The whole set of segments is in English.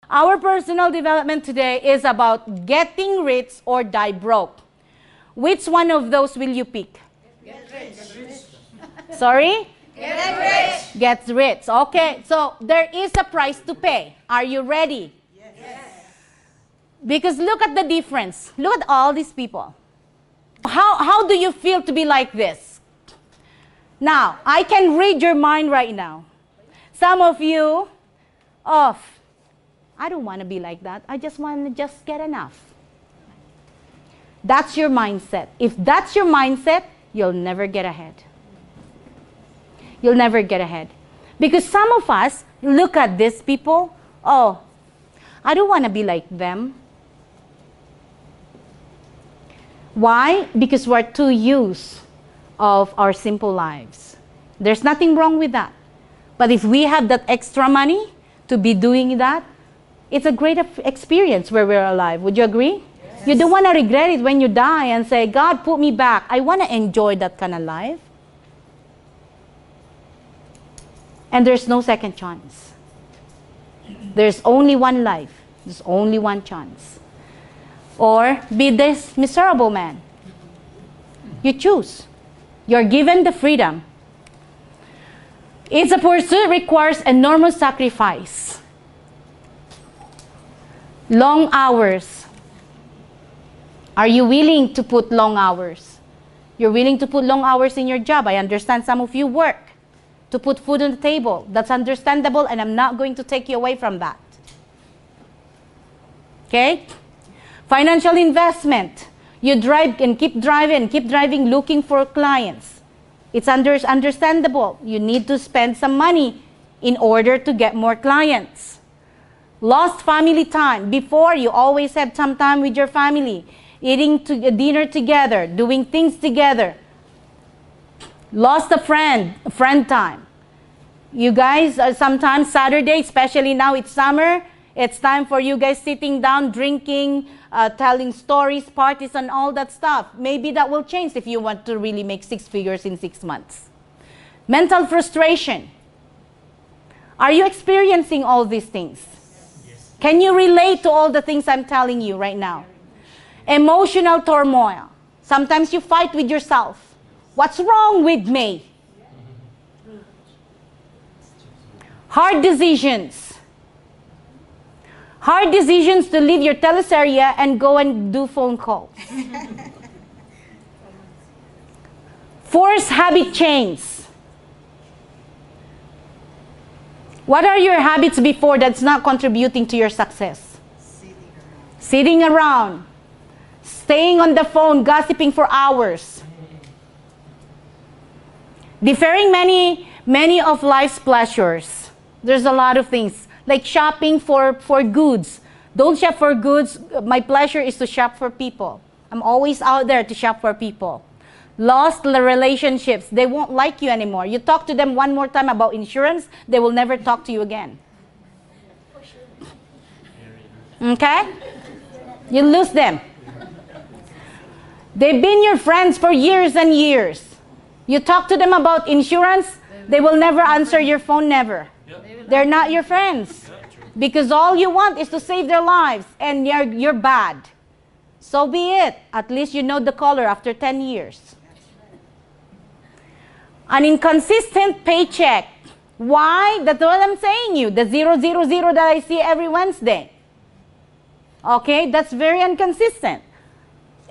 Our personal development today is about getting rich or die broke. Which one of those will you pick? Get rich. Sorry? Get rich. Get rich. Okay, so there is a price to pay. Are you ready? Yes. Because look at the difference. Look at all these people. How do you feel to be like this? Now, I can read your mind right now. Some of you, I don't want to be like that. I just want to just get enough. That's your mindset. If that's your mindset, you'll never get ahead. You'll never get ahead. Because some of us look at these people, I don't want to be like them. Why? Because we're too used of our simple lives. There's nothing wrong with that. But if we have that extra money to be doing that, it's a great experience where we're alive. Would you agree? Yes. You don't want to regret it when you die and say, God, put me back. I want to enjoy that kind of life. And there's no second chance. There's only one life. There's only one chance. Or be this miserable man. You choose. You're given the freedom. It's a pursuit requires enormous sacrifice. Long hours. Are you willing to put long hours? You're willing to put long hours in your job. I understand some of you work to put food on the table. That's understandable, and I'm not going to take you away from that. Okay? Financial investment. You drive and keep driving looking for clients. It's understandable. You need to spend some money in order to get more clients. Lost family time. Before, you always had some time with your family, eating dinner together, doing things together. Lost a friend time. You guys, sometimes Saturday, especially now it's summer, it's time for you guys sitting down, drinking, telling stories, parties, and all that stuff. Maybe that will change if you want to really make 6 figures in 6 months. Mental frustration. Are you experiencing all these things? Yes. Can you relate to all the things I'm telling you right now? Emotional turmoil. Sometimes you fight with yourself. What's wrong with me? Hard decisions. Hard decisions to leave your teleserye and go and do phone calls. Forced habit change. What are your habits before that's not contributing to your success? Sitting around. Staying on the phone, gossiping for hours. Deferring many of life's pleasures. There's a lot of things. Like shopping for goods. Don't shop for goods. My pleasure is to shop for people. I'm always out there to shop for people. Lost relationships. They won't like you anymore. You talk to them one more time about insurance, they will never talk to you again. Okay? You lose them. They've been your friends for years and years. You talk to them about insurance, they will never answer your phone, never. They're not your friends. Because all you want is to save their lives, and you're bad. So be it. At least you know the color after 10 years. An inconsistent paycheck. Why? That's what I'm saying you. The 000 that I see every Wednesday. Okay? That's very inconsistent.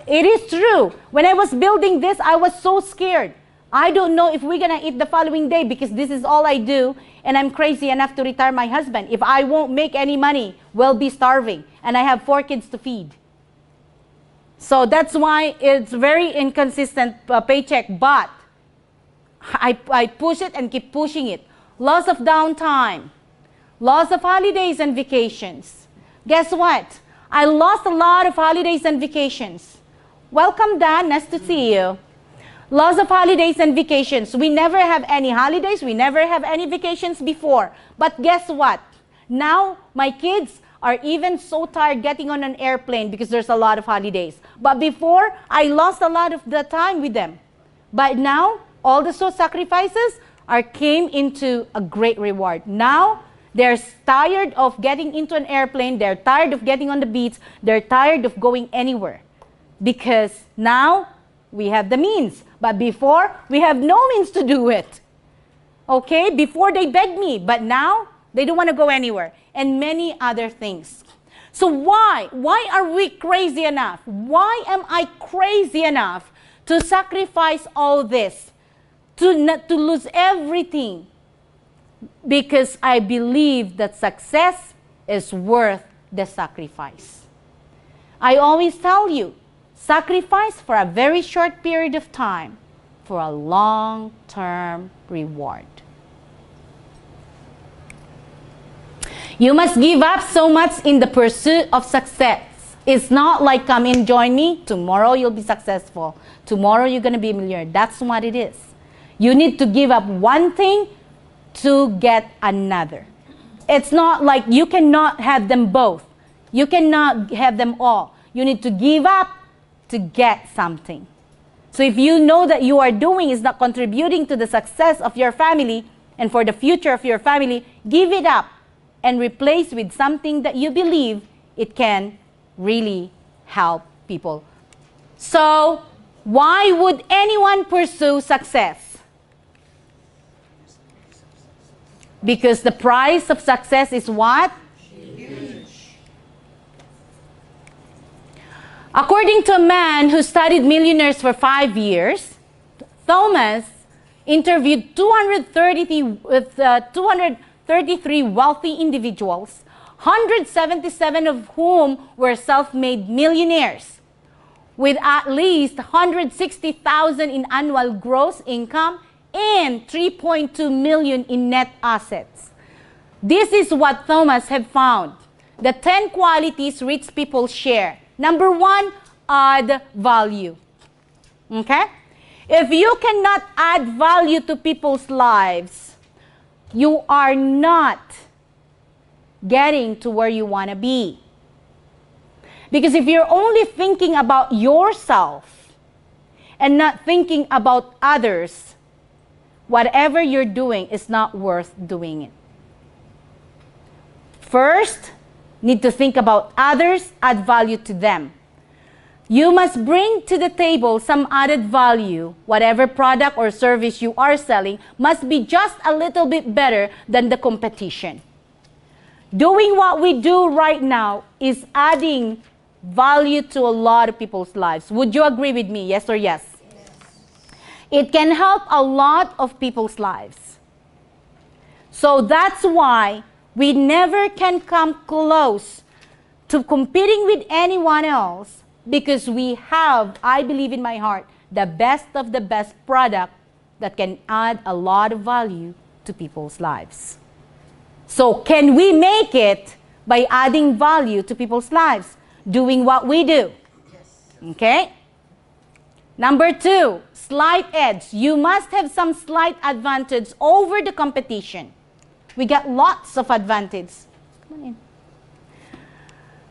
It is true. When I was building this, I was so scared. I don't know if we're going to eat the following day because this is all I do, and I'm crazy enough to retire my husband. If I won't make any money, we'll be starving, and I have 4 kids to feed. So that's why it's very inconsistent paycheck, but I push it and keep pushing it. Loss of downtime, loss of holidays and vacations. Guess what? I lost a lot of holidays and vacations. Welcome, Dan. Nice to see you. Loss of holidays and vacations. We never have any holidays. We never have any vacations before. But guess what? Now, my kids are even so tired getting on an airplane because there's a lot of holidays. But before, I lost a lot of the time with them. But now, all the sacrifices came into a great reward. Now, They're tired of getting into an airplane. They're tired of getting on the beach. They're tired of going anywhere. Because now we have the means. But before, we have no means to do it. Okay? Before they begged me. But now, they don't want to go anywhere. And many other things. So why? Why are we crazy enough? Why am I crazy enough to sacrifice all this? To lose everything? Because I believe that success is worth the sacrifice. I always tell you, sacrifice for a very short period of time for a long-term reward. You must give up so much in the pursuit of success. It's not like, come in, join me. Tomorrow you'll be successful. Tomorrow you're going to be a millionaire. That's what it is. You need to give up one thing to get another. It's not like you cannot have them both. You cannot have them all. You need to give up to get something. So if you know that you are doing is not contributing to the success of your family and for the future of your family, give it up and replace with something that you believe it can really help people. So why would anyone pursue success? Because the price of success is what? Huge. According to a man who studied millionaires for 5 years, Thomas interviewed 233 wealthy individuals, 177 of whom were self-made millionaires, with at least 160,000 in annual gross income and 3.2 million in net assets. This is what Thomas have found. The 10 qualities rich people share. Number 1, add value. Okay? If you cannot add value to people's lives, you are not getting to where you want to be. Because if you're only thinking about yourself and not thinking about others, whatever you're doing is not worth doing it. First, need to think about others, add value to them. You must bring to the table some added value. Whatever product or service you are selling must be just a little bit better than the competition. Doing what we do right now is adding value to a lot of people's lives. Would you agree with me? Yes or yes? It can help a lot of people's lives. So that's why we never can come close to competing with anyone else, because we have, I believe in my heart, the best of the best product that can add a lot of value to people's lives. So can we make it by adding value to people's lives, doing what we do? Okay? Number 2, slight edge. You must have some slight advantage over the competition. We got lots of advantage. Come on in.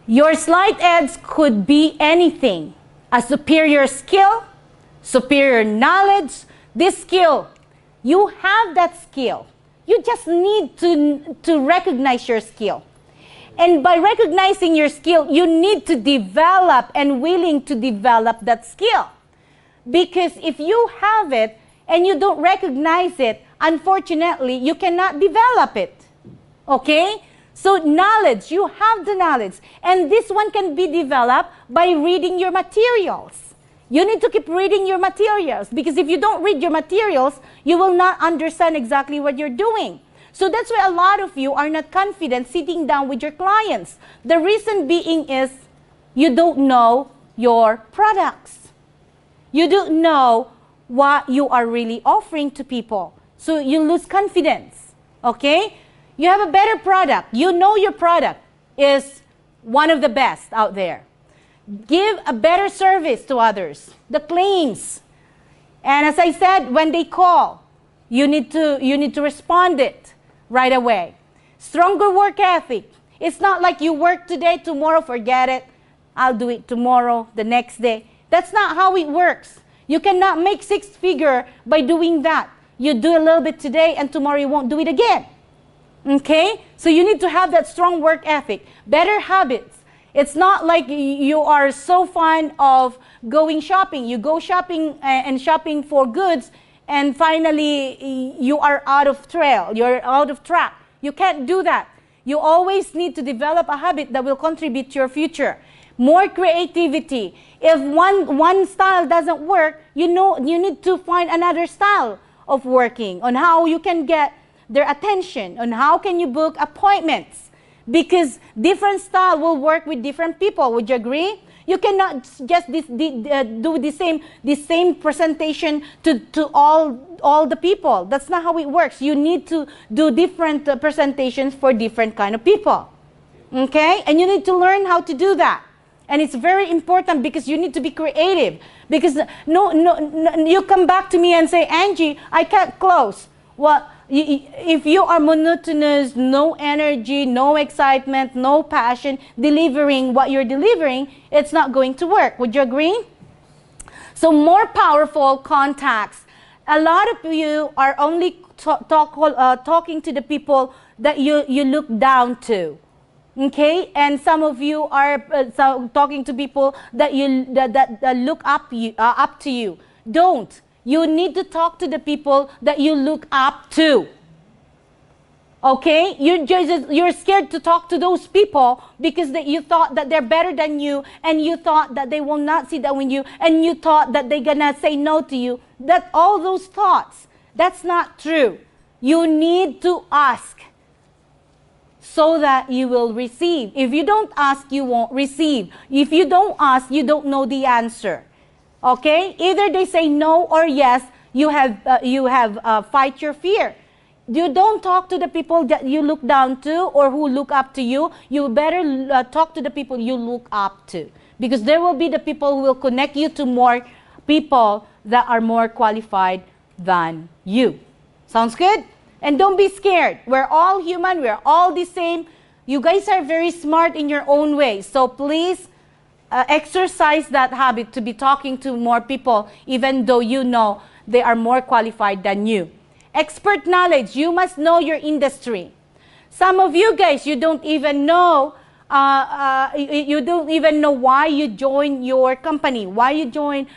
Your slight edge could be anything. A superior skill, superior knowledge. This skill, you have that skill. You just need to recognize your skill. And by recognizing your skill, you need to develop and willing to develop that skill. Because if you have it and you don't recognize it, unfortunately, you cannot develop it. Okay? So knowledge, you have the knowledge. And this one can be developed by reading your materials. You need to keep reading your materials, because if you don't read your materials, you will not understand exactly what you're doing. So that's why a lot of you are not confident sitting down with your clients. The reason being is you don't know your products. You don't know what you are really offering to people. So you lose confidence. Okay? You have a better product. You know your product is one of the best out there. Give a better service to others. The claims. And as I said, when they call, you need to respond it right away. Stronger work ethic. It's not like you work today, tomorrow, forget it. I'll do it tomorrow, the next day. That's not how it works. You cannot make 6 figure by doing that. You do a little bit today and tomorrow you won't do it again. Okay? So you need to have that strong work ethic. Better habits. It's not like you are so fond of going shopping. You go shopping and shopping for goods, and finally you are out of trail. You're out of track. You can't do that. You always need to develop a habit that will contribute to your future. More creativity. If one style doesn't work, you need to find another style of working, on how you can get their attention, on how can you book appointments, because different style will work with different people. Would you agree? You cannot just do the same presentation to all the people. That's not how it works. You need to do different presentations for different kind of people. Okay? And you need to learn how to do that. And it's very important, because you need to be creative. Because no, you come back to me and say, Angie, I can't close. Well, if you are monotonous, no energy, no excitement, no passion, delivering what you're delivering, it's not going to work. Would you agree? So more powerful contacts. A lot of you are only talking to the people that you look down to. Okay, and some of you are talking to people that look up to you. Don't. You need to talk to the people that you look up to. Okay, you're scared to talk to those people because you thought that they're better than you, and you thought that they will not see that when you, and you thought that they're gonna say no to you. That all those thoughts, that's not true. You need to ask, so that you will receive. If you don't ask, you won't receive. If you don't ask, you don't know the answer. Okay? Either they say no or yes. You have fight your fear. You don't talk to the people that you look down to or who look up to you. You better talk to the people you look up to, because there will be the people who will connect you to more people that are more qualified than you. Sounds good? And don't be scared. We're all human. We're all the same. You guys are very smart in your own way. So please exercise that habit to be talking to more people, even though you know they are more qualified than you. Expert knowledge. You must know your industry. Some of you guys, you don't even know. You don't even know why you join your company. Why you join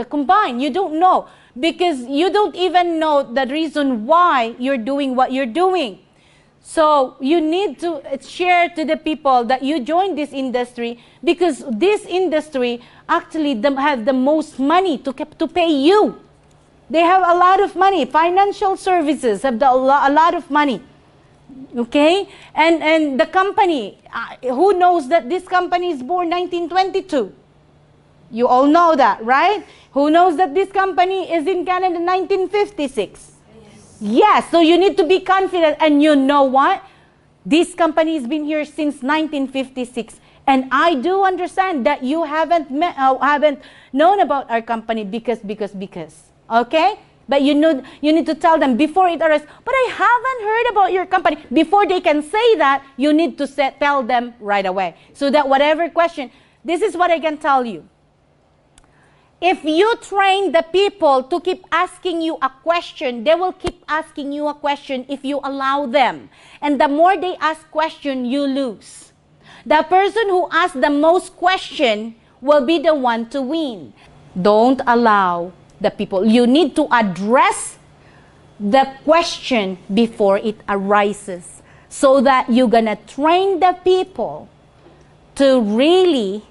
Combine. You don't know. Because you don't even know the reason why you're doing what you're doing. So you need to share to the people that you joined this industry, because this industry actually have the most money to pay you. They have a lot of money. Financial services have a lot of money. Okay? And the company, who knows that this company is born 1922? You all know that, right? Who knows that this company is in Canada 1956? Yes, so you need to be confident. And you know what? This company has been here since 1956. And I do understand that you haven't known about our company because. Okay? But you need to tell them before it arrives, but I haven't heard about your company. Before they can say that, you need to tell them right away. So that whatever question, this is what I can tell you. If you train the people to keep asking you a question, they will keep asking you a question if you allow them. And the more they ask question, you lose. The person who asks the most question will be the one to win. Don't allow the people. You need to address the question before it arises, so that you're gonna train the people to really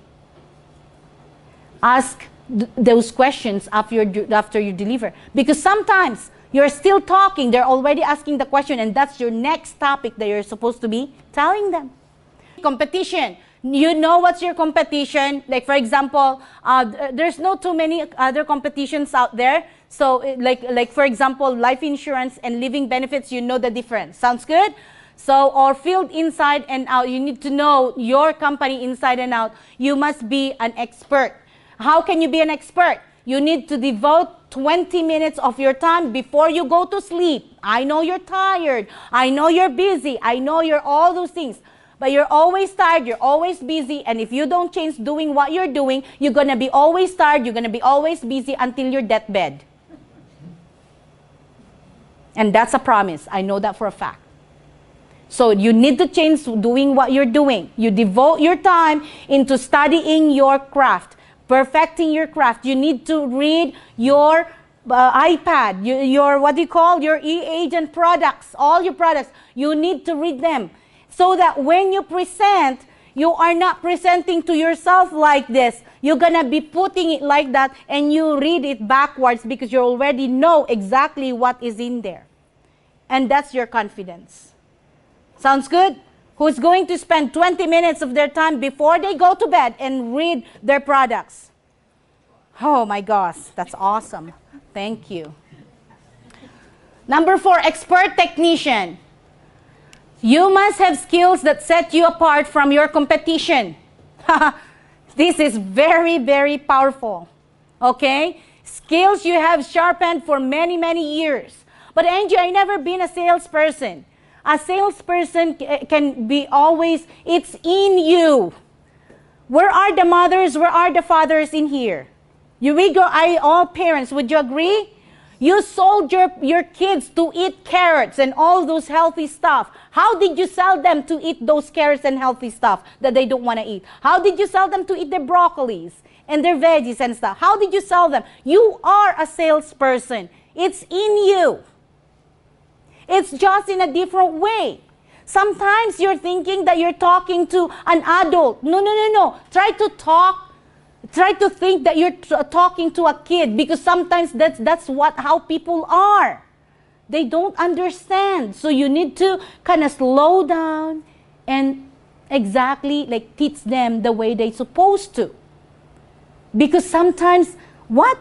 ask those questions after you deliver. Because sometimes you're still talking, they're already asking the question, and that's your next topic that you're supposed to be telling them. Competition. You know what's your competition? Like for example, there's no too many other competitions out there. So like for example, life insurance and living benefits, you know the difference. Sounds good? So, or field inside and out, you need to know your company inside and out. You must be an expert. How can you be an expert? You need to devote 20 minutes of your time before you go to sleep. I know you're tired. I know you're busy. I know you're all those things. But you're always tired. You're always busy. And if you don't change doing what you're doing, you're going to be always tired. You're going to be always busy until your deathbed. And that's a promise. I know that for a fact. So you need to change doing what you're doing. You devote your time into studying your craft, perfecting your craft. You need to read your iPad, your what do you call, your e-agent products, all your products. You need to read them so that when you present, you are not presenting to yourself like this. You're going to be putting it like that, and you read it backwards because you already know exactly what is in there. And that's your confidence. Sounds good? Who's going to spend 20 minutes of their time before they go to bed and read their products? Oh my gosh, that's awesome. Thank you. Number 4, expert technician. You must have skills that set you apart from your competition. This is very, very powerful. Okay? Skills you have sharpened for many, many years. But Angie, I never been a salesperson. A salesperson can be always, it's in you. Where are the mothers? Where are the fathers in here? All parents, would you agree? You sold your kids to eat carrots and all those healthy stuff. How did you sell them to eat those carrots and healthy stuff that they don't want to eat? How did you sell them to eat their broccolis and their veggies and stuff? How did you sell them? You are a salesperson. It's in you. It's just in a different way. Sometimes you're thinking that you're talking to an adult. No. Try to think that you're talking to a kid, because sometimes that's how people are. They don't understand. So you need to kind of slow down and exactly like teach them the way they're supposed to. Because sometimes, what?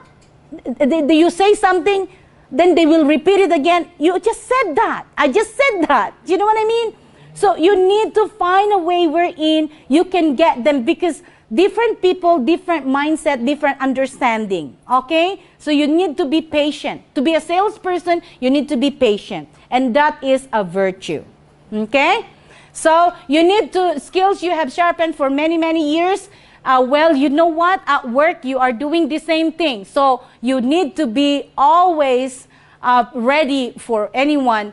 You say something, then they will repeat it again. You just said that. I just said that. You know what I mean? So you need to find a way wherein you can get them, because different people, different mindset, different understanding. Okay? So you need to be patient. To be a salesperson, you need to be patient. And that is a virtue. Okay? So you need to, skills you have sharpened for many, many years. Well, you know what? At work, you are doing the same thing. So you need to be always ready for anyone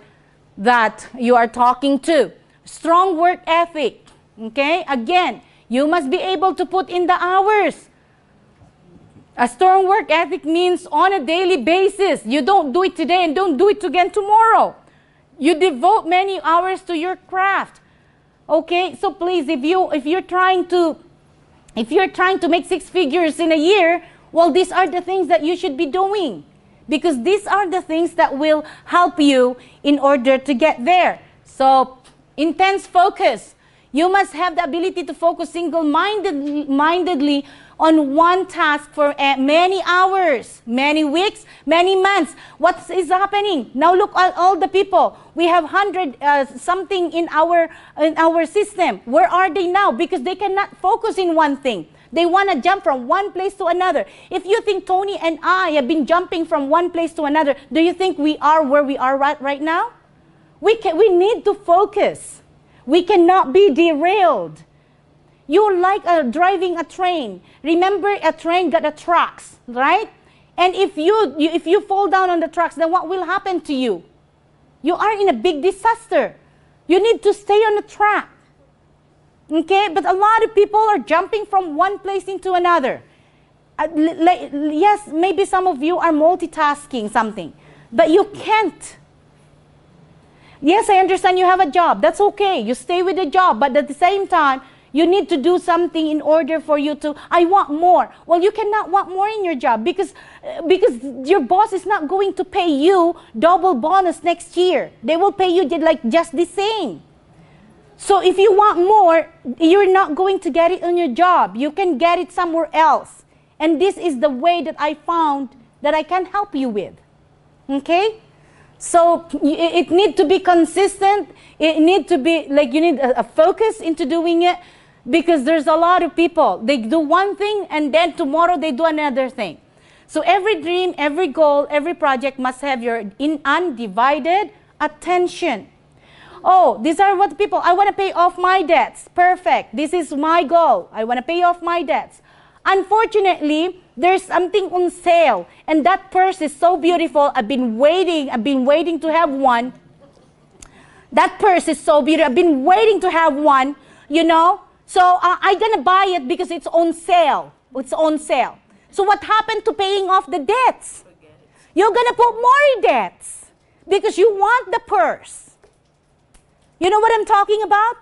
that you are talking to. Strong work ethic. Okay? Again, you must be able to put in the hours. A strong work ethic means on a daily basis. You don't do it today and don't do it again tomorrow. You devote many hours to your craft. Okay? So please, if you're trying to make 6 figures in a year, well, these are the things that you should be doing. Because these are the things that will help you in order to get there. So, intense focus. You must have the ability to focus single-mindedly on one task for many hours, many weeks, many months. What is happening? Now look at all the people. We have 100 something in our system. Where are they now? Because they cannot focus in one thing. They want to jump from one place to another. If you think Tony and I have been jumping from one place to another, do you think we are where we are right now? We need to focus. We cannot be derailed. You're like driving a train. Remember, a train got the tracks, right? And if you fall down on the tracks, then what will happen to you? You are in a big disaster. You need to stay on the track. Okay? But a lot of people are jumping from one place into another. Yes, maybe some of you are multitasking something, but you can't. Yes, I understand you have a job. That's okay. You stay with the job. But at the same time, you need to do something in order for you to, I want more. Well, you cannot want more in your job because your boss is not going to pay you double bonus next year. They will pay you just the same. So if you want more, you're not going to get it on your job. You can get it somewhere else. And this is the way that I found that I can help you with. Okay? So it needs to be consistent. It needs to be you need a focus into doing it, because there's a lot of people. They do one thing and then tomorrow they do another thing. So every dream, every goal, every project must have your undivided attention. Oh, these are what people, I want to pay off my debts. Perfect. This is my goal. I want to pay off my debts. Unfortunately, there's something on sale, and that purse is so beautiful. I've been waiting to have one. That purse is so beautiful. I've been waiting to have one, you know. So I'm gonna buy it because it's on sale. It's on sale. So what happened to paying off the debts? You're gonna put more debts because you want the purse. You know what I'm talking about?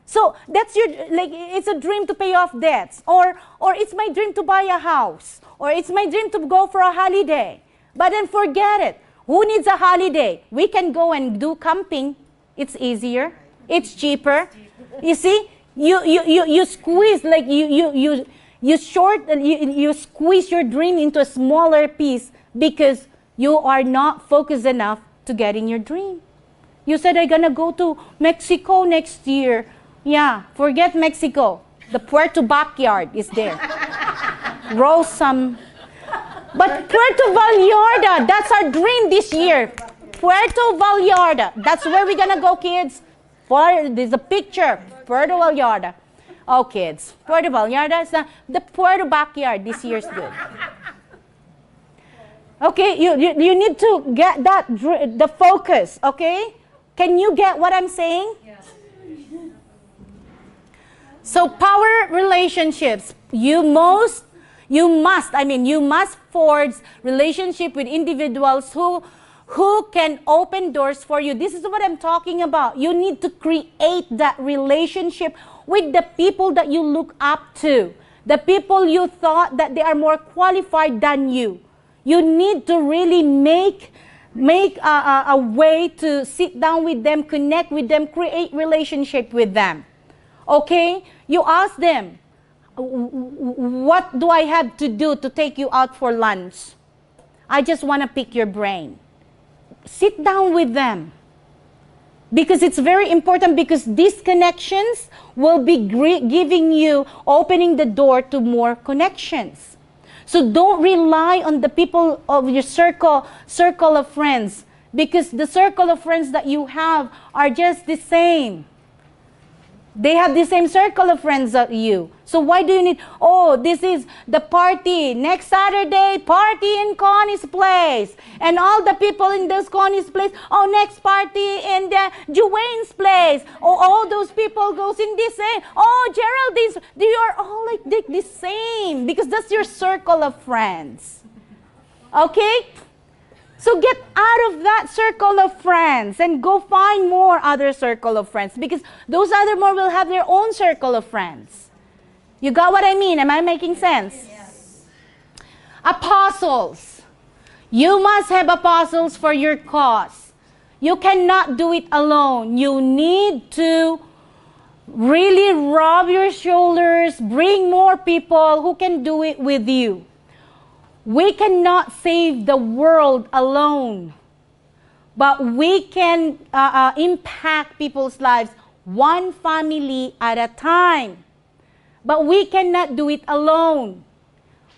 So that's your, like, it's a dream to pay off debts, or it's my dream to buy a house, or it's my dream to go for a holiday. But then forget it. Who needs a holiday? We can go and do camping. It's easier. It's cheaper. You see, you squeeze, like you squeeze your dream into a smaller piece because you are not focused enough to getting your dream. You said, I'm gonna go to Mexico next year. Yeah, forget Mexico. The Puerto backyard is there. Roast some. But Puerto Vallarta, that's our dream this year. Puerto Vallarta. That's where we're gonna go, kids. There's a picture. Puerto Vallarta. Oh, kids. Puerto Vallarta is the Puerto backyard this year's good. Okay, you need to get that, the focus, okay? Can you get what I'm saying? Yes. So power relationships, you must forge relationship with individuals who can open doors for you. This is what I'm talking about. You need to create that relationship with the people that you look up to, the people you thought that they are more qualified than you. You need to really make a way to sit down with them, connect with them, create relationship with them. Okay? You ask them, what do I have to do to take you out for lunch? I just want to pick your brain. Sit down with them. Because it's very important, because these connections will be giving you, opening the door to more connections. So don't rely on the people of your circle of friends, because the circle of friends that you have are just the same. They have the same circle of friends as you. So why do you need, oh, this is the party. Next Saturday, party in Connie's place. And all the people in this Connie's place, oh, next party in the Juwane's place. Oh, all those people goes in this same. Oh, Geraldine's, they are all like the same, because that's your circle of friends. Okay? So get out of that circle of friends and go find more other circle of friends, because those other more will have their own circle of friends. You got what I mean? Am I making sense? Yes. Apostles. You must have apostles for your cause. You cannot do it alone. You need to really rub your shoulders, bring more people who can do it with you. We cannot save the world alone, but we can impact people's lives one family at a time. But we cannot do it alone.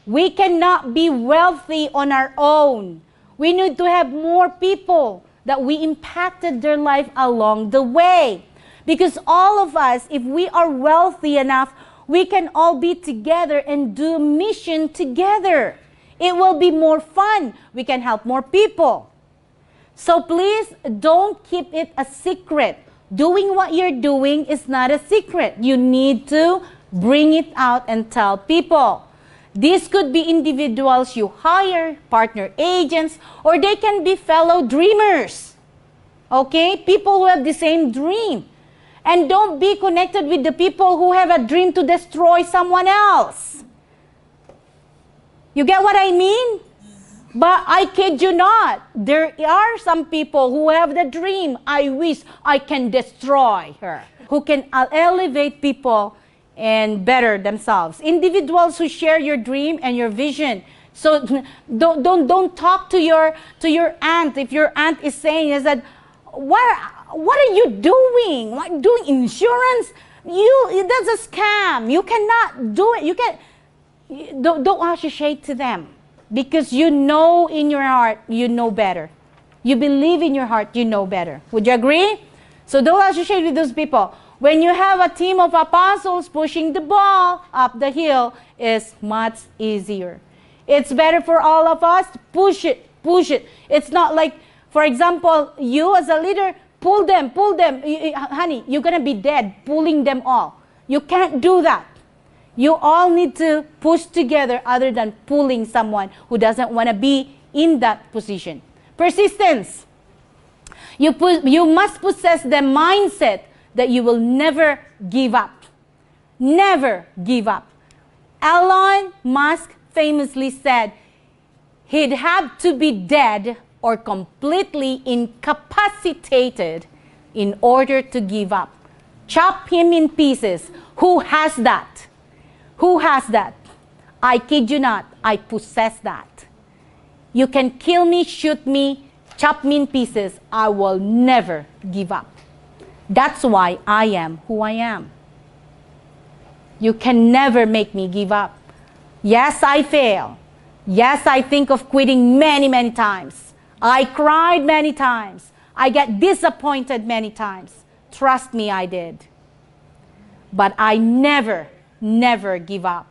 We cannot be wealthy on our own. We need to have more people that we impacted their life along the way. Because all of us, if we are wealthy enough, we can all be together and do mission together. It will be more fun. We can help more people. So please don't keep it a secret. Doing what you're doing is not a secret. You need to bring it out and tell people. These could be individuals you hire, partner agents, or they can be fellow dreamers. Okay? People who have the same dream. And don't be connected with the people who have a dream to destroy someone else. You get what I mean? But I kid you not, there are some people who have the dream, I wish I can destroy her, who can elevate people and better themselves. Individuals who share your dream and your vision. So don't talk to your aunt. If your aunt is saying is that, what are you doing? What, doing insurance? That's a scam. You cannot do it. Don't associate to them, because you know in your heart you know better. You believe in your heart you know better. Would you agree? So don't associate with those people. When you have a team of apostles pushing the ball up the hill, is much easier. It's better for all of us. Push it, push it. It's not like, for example, you as a leader, pull them. Honey, you're going to be dead pulling them all. You can't do that. You all need to push together other than pulling someone who doesn't want to be in that position. Persistence. You must possess the mindset that you will never give up. Never give up. Elon Musk famously said he'd have to be dead or completely incapacitated in order to give up. Chop him in pieces. Who has that? Who has that? I kid you not, I possess that. You can kill me, shoot me, chop me in pieces. I will never give up. That's why I am who I am. You can never make me give up. Yes, I fail. Yes, I think of quitting many, many times. I cried many times. I get disappointed many times. Trust me, I did. But I never give up.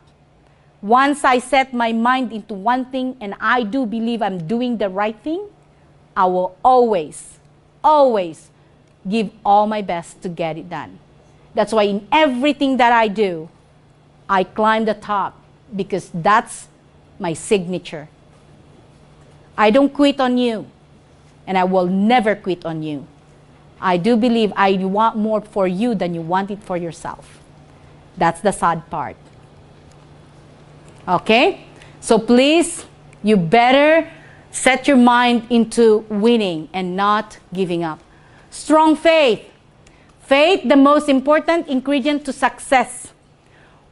Once I set my mind into one thing and I do believe I'm doing the right thing, I will always give all my best to get it done. That's why in everything that I do, I climb the top because that's my signature. I don't quit on you, and I will never quit on you. I do believe I want more for you than you want it for yourself. That's the sad part. Okay? So please, you better set your mind into winning and not giving up. Strong faith. Faith, the most important ingredient to success.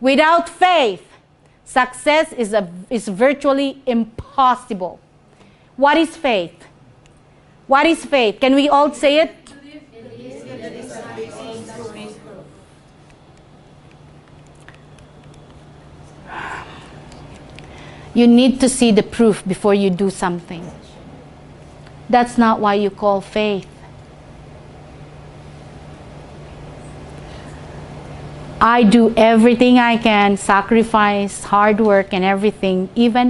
Without faith, success is virtually impossible. What is faith? What is faith? Can we all say it? You need to see the proof before you do something. That's not why you call faith. I do everything I can, sacrifice, hard work, and everything, even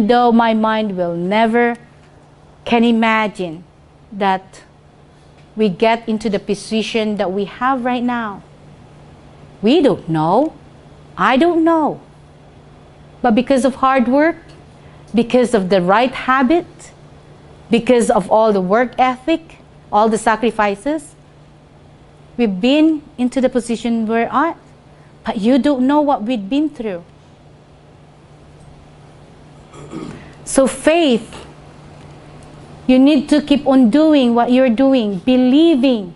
though my mind will never can imagine that we get into the position that we have right now. We don't know. I don't know. But because of hard work, because of the right habit, because of all the work ethic, all the sacrifices, we've been into the position we're at. But you don't know what we've been through. So faith, you need to keep on doing what you're doing, believing,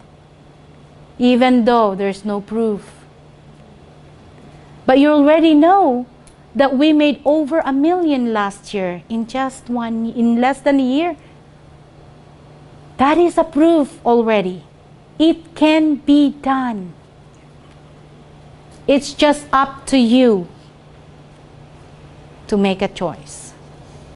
even though there's no proof. But you already know that we made over 1 million last year in less than a year. That is a proof already. It can be done. It's just up to you to make a choice.